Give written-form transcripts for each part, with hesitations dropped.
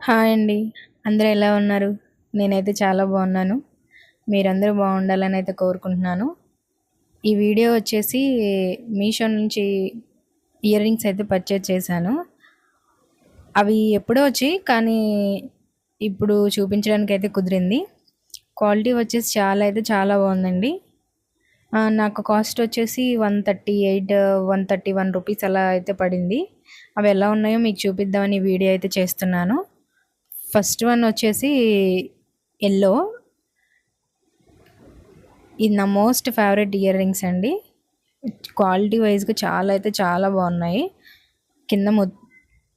Hi అండి. అందరూ ఎలా ఉన్నారు? నేనైతే చాలా బాగున్నాను. మీరందరూ బాగుండాలని అయితే కోరుకుంటున్నాను. ఈ వీడియో వచ్చేసి మీషో నుంచి ఇయర్ రింగ్స్ అయితే పర్చేజ్ చేశాను. అవి ఎప్పుడో వచ్చాయి, కానీ ఇప్పుడు చూపించడానికి అయితే కుదిరింది. క్వాలిటీ వచ్చేసి చాలా బాగుందండి. నాకు కాస్ట్ వచ్చేసి 138, 131 రూపీస్ అలా అయితే పడింది. అవి ఎలా ఉన్నాయో మీకు చూపిద్దామని ఈ వీడియో అయితే చేస్తున్నాను. ఫస్ట్ వన్ వచ్చేసి ఎల్లో. ఇది నా మోస్ట్ ఫేవరెట్ ఇయర్ రింగ్స్ అండి. క్వాలిటీ వైజ్గా చాలా బాగున్నాయి. కింద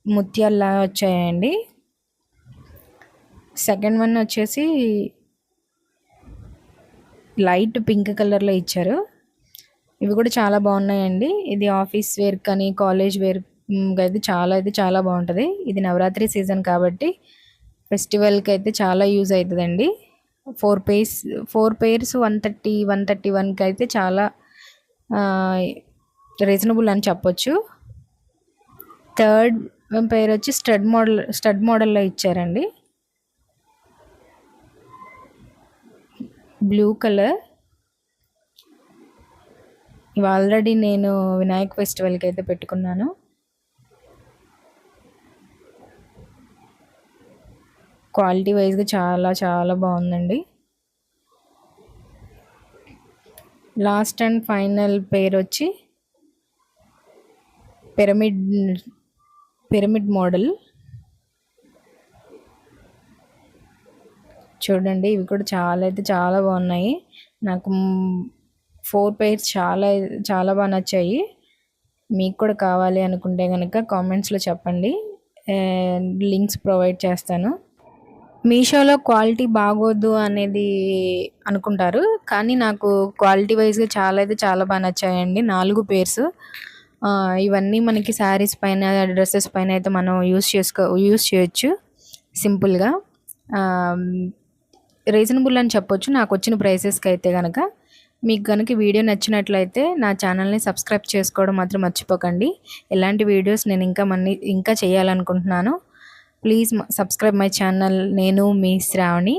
ముత్యాల్లా వచ్చాయండి. సెకండ్ వన్ వచ్చేసి లైట్ పింక్ కలర్లో ఇచ్చారు. ఇవి కూడా చాలా బాగున్నాయండి. ఇది ఆఫీస్ వేర్ కానీ కాలేజ్ వేర్ అయితే చాలా బాగుంటుంది. ఇది నవరాత్రి సీజన్ కాబట్టి ఫెస్టివల్కి అయితే చాలా యూజ్ అవుతుందండి. 4 pairs 131కి అయితే చాలా రీజనబుల్ అని చెప్పొచ్చు. థర్డ్ పేర్ వచ్చి స్టడ్ మోడల్లో ఇచ్చారండి. Blue colour. ఇవి ఆల్రెడీ నేను వినాయక్ ఫెస్టివల్కి అయితే పెట్టుకున్నాను. క్వాలిటీ వైజ్గా చాలా బాగుందండి. లాస్ట్ అండ్ ఫైనల్ పేర్ వచ్చి పిరమిడ్ మోడల్. చూడండి, ఇవి కూడా చాలా బాగున్నాయి. నాకు 4 pairs చాలా బాగా నచ్చాయి. మీకు కూడా కావాలి అనుకుంటే కనుక కామెంట్స్లో చెప్పండి, లింక్స్ ప్రొవైడ్ చేస్తాను. మీషోలో క్వాలిటీ బాగోదు అనేది అనుకుంటారు, కానీ నాకు క్వాలిటీ వైజ్గా చాలా బాగా నచ్చాయండి. 4 pairs. ఇవన్నీ మనకి శారీస్ పైన, డ్రెస్సెస్ పైన అయితే మనం యూస్ చేయొచ్చు సింపుల్గా. రీజనబుల్ అని చెప్పొచ్చు నాకు వచ్చిన ప్రైసెస్కి అయితే కనుక. మీకు కనుక వీడియో నచ్చినట్లయితే నా ఛానల్ని సబ్స్క్రైబ్ చేసుకోవడం మాత్రం మర్చిపోకండి. ఎలాంటి వీడియోస్ నేను ఇంకా చేయాలనుకుంటున్నాను. Please subscribe my channel. నేను మీ శ్రావణి.